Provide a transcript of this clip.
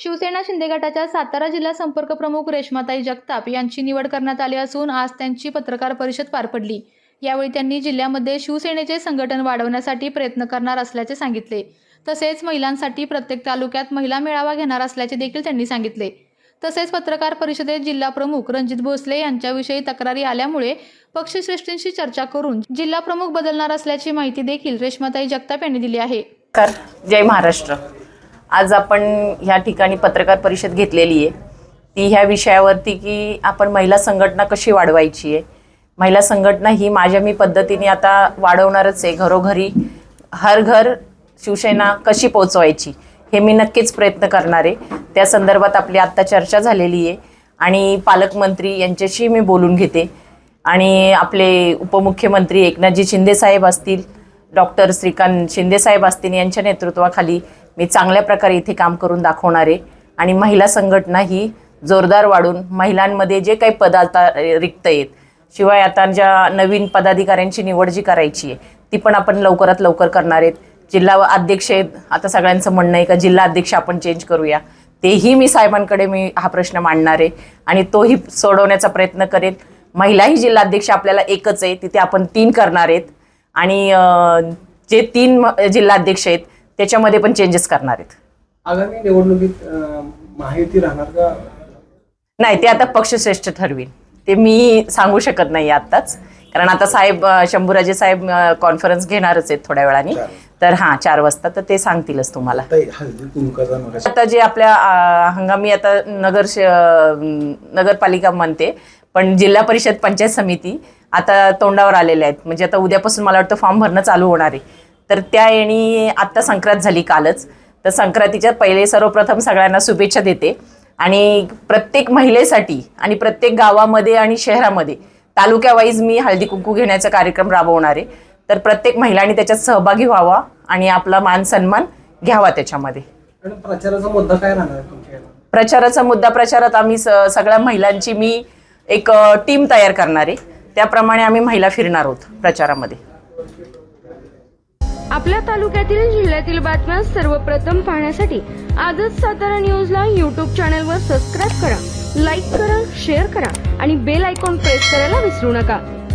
शिवसेना शिंदे गटाच्या सातारा जिल्हा संपर्क प्रमुख रेश्माताई जगताप यांची निवड करण्यात आली असून आज त्यांची पत्रकार परिषद पार पडली। यावेळी त्यांनी जिल्ह्यामध्ये शिवसेनेचे संघटन वाढवण्यासाठी प्रयत्न करणार असल्याचे सांगितले। तसेच महिलांसाठी प्रत्येक तालुक्यात महिला मेळावा घेणार असल्याचे देखील त्यांनी सांगितले। तसेच पत्रकार परिषदेत जिल्हा प्रमुख रणजित भोसले यांच्याविषयी तक्रारी आल्यामुळे पक्षश्रेष्ठींशी चर्चा करून जिल्हा प्रमुख बदलणार असल्याची माहिती देखील रेश्माताई जगताप यांनी दिली आहे। जय महाराष्ट्र। आज आपण ह्या ठिकाणी पत्रकार परिषद घेतलेली आहे ती ह्या विषयावरती की आपण महिला संघटना कशी वाढवायची आहे। महिला संघटना ही माझ्या मी पद्धतीने आता वाढवणारच आहे। घरोघरी हर घर शिवसेना कशी पोहोचवायची हे मी नक्कीच प्रयत्न करणार आहे। त्या संदर्भात आपली आत्ता चर्चा झालेली आहे आणि पालकमंत्री यांच्याशी मी बोलून घेते आणि आपले उपमुख्यमंत्री एकनाथजी शिंदे साहेब असतील, डॉक्टर श्रीकांत शिंदे साहेब असतील यांच्या नेतृत्वाखाली मी चांगल्या प्रकारे इथे काम करून दाखवणार आहे आणि महिला संघटना ही जोरदार वाढून महिलांमध्ये जे काही पद आता रिक्त आहेत, शिवाय आता ज्या नवीन पदाधिकाऱ्यांची निवड जी करायची आहे ती पण आपण लवकरात लवकर करणार आहेत। जिल्हा अध्यक्ष आता सगळ्यांचं म्हणणं आहे का जिल्हा अध्यक्ष आपण चेंज करूया, तेही मी साहेबांकडे मी हा प्रश्न मांडणार आहे आणि तोही सोडवण्याचा प्रयत्न करेल। महिलाही जिल्हा अध्यक्ष आपल्याला एकच आहे, तिथे आपण 3 करणार आहेत आणि जे 3 जिल्हा अध्यक्ष आहेत त्याच्यामध्ये पण चेंजेस करणार आहेत। आगामी निवडणुकीत महायुती राहणार का नाही ते आता पक्षश्रेष्ठ ठरवेल, ते मी सांगू शकत नाही आत्ताच, कारण आता साहेब शंभूराजे साहेब कॉन्फरन्स घेणारच आहेत थोड्या वेळाने, तर 4 वाजता तर ते सांगतीलच तुम्हाला। आता जे आपल्या हंगामी आता नगरपालिका म्हणते पण जिल्हा परिषद पंचायत समिती आता तोंडावर आलेल्या आहेत, म्हणजे आता उद्यापासून मला वाटतं फॉर्म भरणं चालू होणार आहे। तर त्या येणी आत्ता संक्रांत झाली कालच, तर संक्रांतीच्या पहिले सर्वप्रथम सगळ्यांना शुभेच्छा देते आणि प्रत्येक महिलेसाठी आणि प्रत्येक गावामध्ये आणि शहरामध्ये तालुक्यावाईज मी हळदी कुंकू घेण्याचा कार्यक्रम राबवणार आहे। तर प्रत्येक महिलांनी त्याच्यात सहभागी व्हावा आणि आपला मान सन्मान घ्यावा त्याच्यामध्ये। प्रचाराचा मुद्दा काय राहणार तुमच्या? प्रचाराचा मुद्दा प्रचारात आम्ही सगळ्या महिलांची मी एक टीम तयार करणार आहे, त्याप्रमाणे आम्ही महिला फिरणार आहोत प्रचारामध्ये। आपल्या तालुक्यातील जिल्ह्यातील बातम्या सर्वप्रथम पाहण्यासाठी आजच सातारा न्यूजला YouTube चॅनलवर सबस्क्राईब करा, लाईक करा, शेअर करा आणि बेल आयकॉन प्रेस करायला विसरू नका।